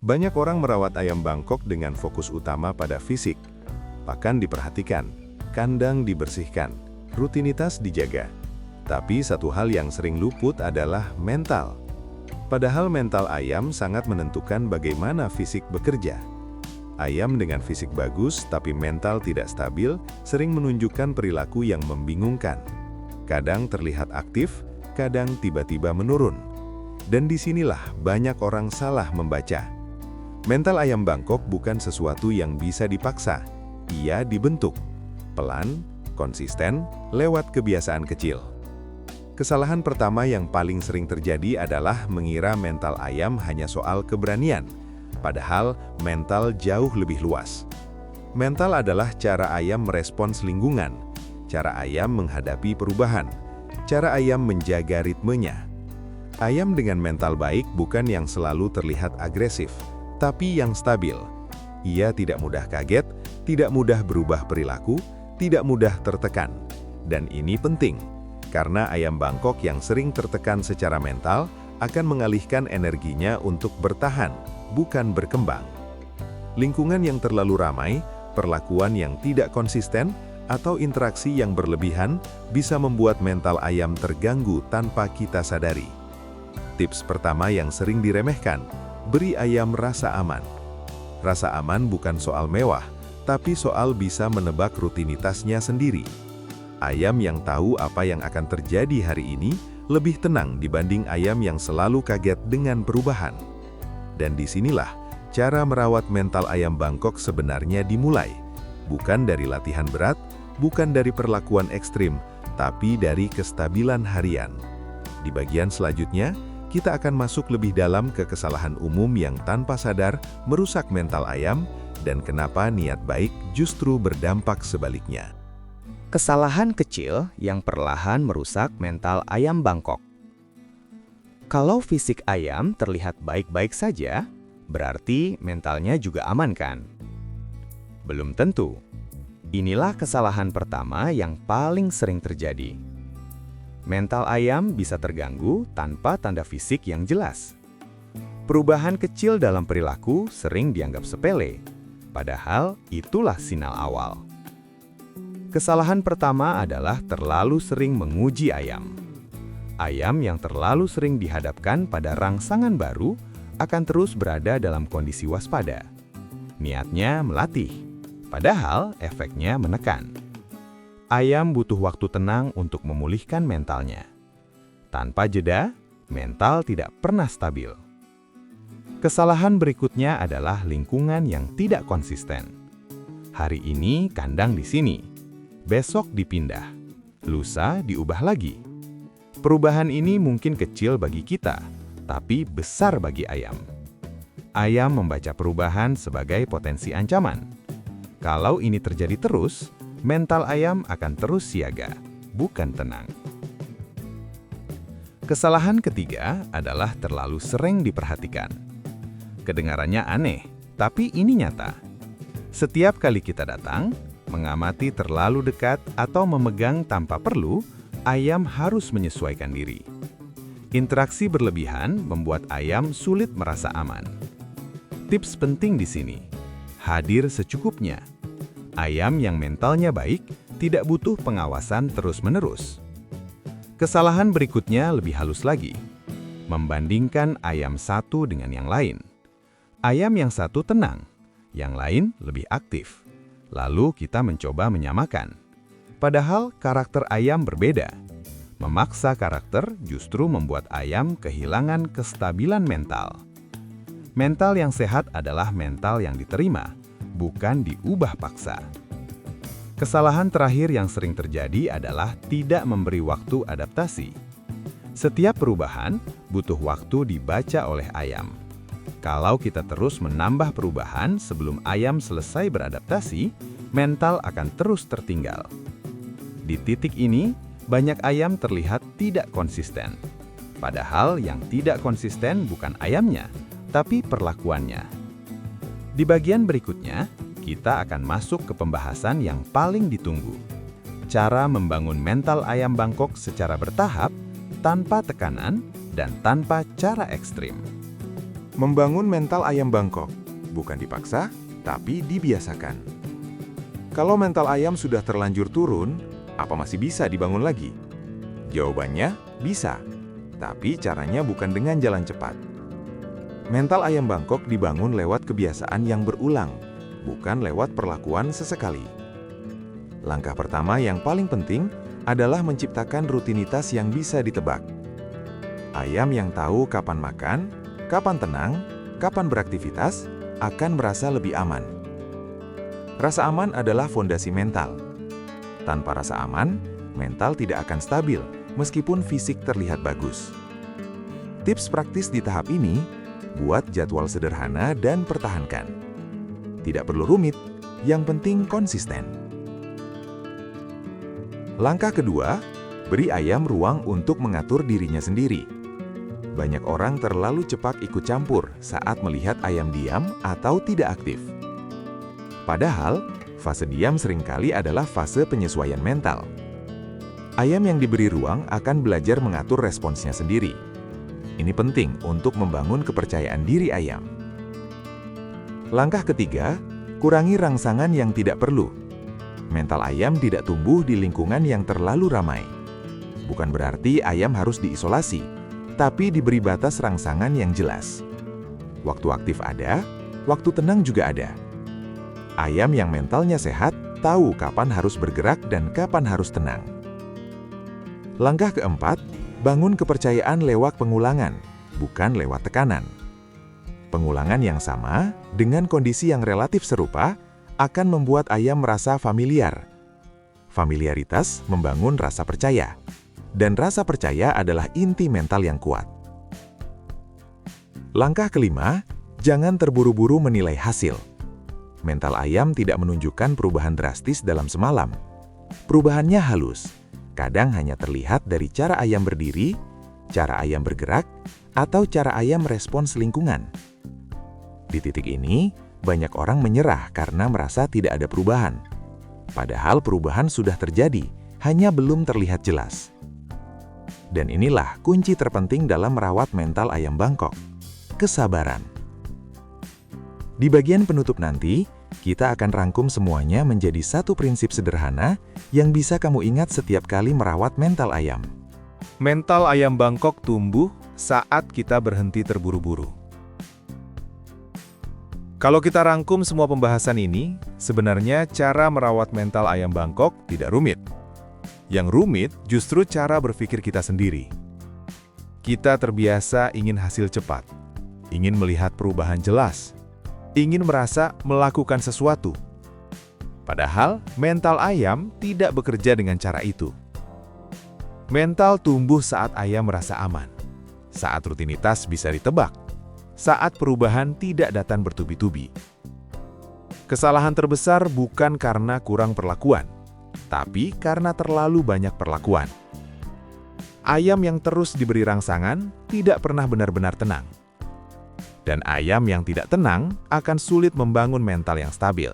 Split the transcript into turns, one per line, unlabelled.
Banyak orang merawat ayam Bangkok dengan fokus utama pada fisik. Pakan diperhatikan, kandang dibersihkan, rutinitas dijaga. Tapi satu hal yang sering luput adalah mental. Padahal mental ayam sangat menentukan bagaimana fisik bekerja. Ayam dengan fisik bagus tapi mental tidak stabil sering menunjukkan perilaku yang membingungkan. Kadang terlihat aktif, kadang tiba-tiba menurun. Dan disinilah banyak orang salah membaca. Mental ayam Bangkok bukan sesuatu yang bisa dipaksa. Ia dibentuk, pelan, konsisten, lewat kebiasaan kecil. Kesalahan pertama yang paling sering terjadi adalah mengira mental ayam hanya soal keberanian. Padahal mental jauh lebih luas. Mental adalah cara ayam merespons lingkungan, cara ayam menghadapi perubahan, cara ayam menjaga ritmenya. Ayam dengan mental baik bukan yang selalu terlihat agresif, tapi yang stabil. Ia tidak mudah kaget, tidak mudah berubah perilaku, tidak mudah tertekan. Dan ini penting, karena ayam Bangkok yang sering tertekan secara mental akan mengalihkan energinya untuk bertahan, bukan berkembang. Lingkungan yang terlalu ramai, perlakuan yang tidak konsisten, atau interaksi yang berlebihan bisa membuat mental ayam terganggu tanpa kita sadari. Tips pertama yang sering diremehkan, beri ayam rasa aman. Rasa aman bukan soal mewah, tapi soal bisa menebak rutinitasnya sendiri. Ayam yang tahu apa yang akan terjadi hari ini lebih tenang dibanding ayam yang selalu kaget dengan perubahan. Dan disinilah cara merawat mental ayam Bangkok sebenarnya dimulai. Bukan dari latihan berat, bukan dari perlakuan ekstrim, tapi dari kestabilan harian. Di bagian selanjutnya, kita akan masuk lebih dalam ke kesalahan umum yang tanpa sadar merusak mental ayam dan kenapa niat baik justru berdampak sebaliknya.
Kesalahan kecil yang perlahan merusak mental ayam Bangkok. Kalau fisik ayam terlihat baik-baik saja, berarti mentalnya juga aman kan? Belum tentu. Inilah kesalahan pertama yang paling sering terjadi. Mental ayam bisa terganggu tanpa tanda fisik yang jelas. Perubahan kecil dalam perilaku sering dianggap sepele, padahal itulah sinyal awal. Kesalahan pertama adalah terlalu sering menguji ayam. Ayam yang terlalu sering dihadapkan pada rangsangan baru akan terus berada dalam kondisi waspada. Niatnya melatih, padahal efeknya menekan. Ayam butuh waktu tenang untuk memulihkan mentalnya. Tanpa jeda, mental tidak pernah stabil. Kesalahan berikutnya adalah lingkungan yang tidak konsisten. Hari ini kandang di sini, besok dipindah, lusa diubah lagi. Perubahan ini mungkin kecil bagi kita, tapi besar bagi ayam. Ayam membaca perubahan sebagai potensi ancaman. Kalau ini terjadi terus, mental ayam akan terus siaga, bukan tenang. Kesalahan ketiga adalah terlalu sering diperhatikan. Kedengarannya aneh, tapi ini nyata. Setiap kali kita datang, mengamati terlalu dekat atau memegang tanpa perlu, ayam harus menyesuaikan diri. Interaksi berlebihan membuat ayam sulit merasa aman. Tips penting di sini, hadir secukupnya. Ayam yang mentalnya baik tidak butuh pengawasan terus-menerus. Kesalahan berikutnya lebih halus lagi. Membandingkan ayam satu dengan yang lain. Ayam yang satu tenang, yang lain lebih aktif. Lalu kita mencoba menyamakan. Padahal karakter ayam berbeda. Memaksa karakter justru membuat ayam kehilangan kestabilan mental. Mental yang sehat adalah mental yang diterima, bukan diubah paksa. Kesalahan terakhir yang sering terjadi adalah tidak memberi waktu adaptasi. Setiap perubahan butuh waktu dibaca oleh ayam. Kalau kita terus menambah perubahan sebelum ayam selesai beradaptasi, mental akan terus tertinggal. Di titik ini, banyak ayam terlihat tidak konsisten. Padahal yang tidak konsisten bukan ayamnya, tapi perlakuannya. Di bagian berikutnya, kita akan masuk ke pembahasan yang paling ditunggu. Cara membangun mental ayam Bangkok secara bertahap, tanpa tekanan, dan tanpa cara ekstrim.
Membangun mental ayam Bangkok, bukan dipaksa, tapi dibiasakan. Kalau mental ayam sudah terlanjur turun, apa masih bisa dibangun lagi? Jawabannya, bisa. Tapi caranya bukan dengan jalan cepat. Mental ayam Bangkok dibangun lewat kebiasaan yang berulang, bukan lewat perlakuan sesekali. Langkah pertama yang paling penting adalah menciptakan rutinitas yang bisa ditebak. Ayam yang tahu kapan makan, kapan tenang, kapan beraktivitas, akan merasa lebih aman. Rasa aman adalah fondasi mental. Tanpa rasa aman, mental tidak akan stabil, meskipun fisik terlihat bagus. Tips praktis di tahap ini, buat jadwal sederhana dan pertahankan. Tidak perlu rumit, yang penting konsisten. Langkah kedua, beri ayam ruang untuk mengatur dirinya sendiri. Banyak orang terlalu cepat ikut campur saat melihat ayam diam atau tidak aktif. Padahal, fase diam seringkali adalah fase penyesuaian mental. Ayam yang diberi ruang akan belajar mengatur responsnya sendiri. Ini penting untuk membangun kepercayaan diri ayam. Langkah ketiga, kurangi rangsangan yang tidak perlu. Mental ayam tidak tumbuh di lingkungan yang terlalu ramai. Bukan berarti ayam harus diisolasi, tapi diberi batas rangsangan yang jelas. Waktu aktif ada, waktu tenang juga ada. Ayam yang mentalnya sehat tahu kapan harus bergerak dan kapan harus tenang. Langkah keempat, bangun kepercayaan lewat pengulangan, bukan lewat tekanan. Pengulangan yang sama, dengan kondisi yang relatif serupa, akan membuat ayam merasa familiar. Familiaritas membangun rasa percaya. Dan rasa percaya adalah inti mental yang kuat. Langkah kelima, jangan terburu-buru menilai hasil. Mental ayam tidak menunjukkan perubahan drastis dalam semalam. Perubahannya halus, kadang hanya terlihat dari cara ayam berdiri, cara ayam bergerak, atau cara ayam merespons lingkungan. Di titik ini, banyak orang menyerah karena merasa tidak ada perubahan. Padahal perubahan sudah terjadi, hanya belum terlihat jelas. Dan inilah kunci terpenting dalam merawat mental ayam Bangkok, kesabaran. Di bagian penutup nanti, kita akan rangkum semuanya menjadi satu prinsip sederhana yang bisa kamu ingat setiap kali merawat mental ayam.
Mental ayam Bangkok tumbuh saat kita berhenti terburu-buru. Kalau kita rangkum semua pembahasan ini, sebenarnya cara merawat mental ayam Bangkok tidak rumit. Yang rumit justru cara berpikir kita sendiri. Kita terbiasa ingin hasil cepat, ingin melihat perubahan jelas, ingin merasa melakukan sesuatu. Padahal, mental ayam tidak bekerja dengan cara itu. Mental tumbuh saat ayam merasa aman, saat rutinitas bisa ditebak, saat perubahan tidak datang bertubi-tubi. Kesalahan terbesar bukan karena kurang perlakuan, tapi karena terlalu banyak perlakuan. Ayam yang terus diberi rangsangan tidak pernah benar-benar tenang. Dan ayam yang tidak tenang akan sulit membangun mental yang stabil.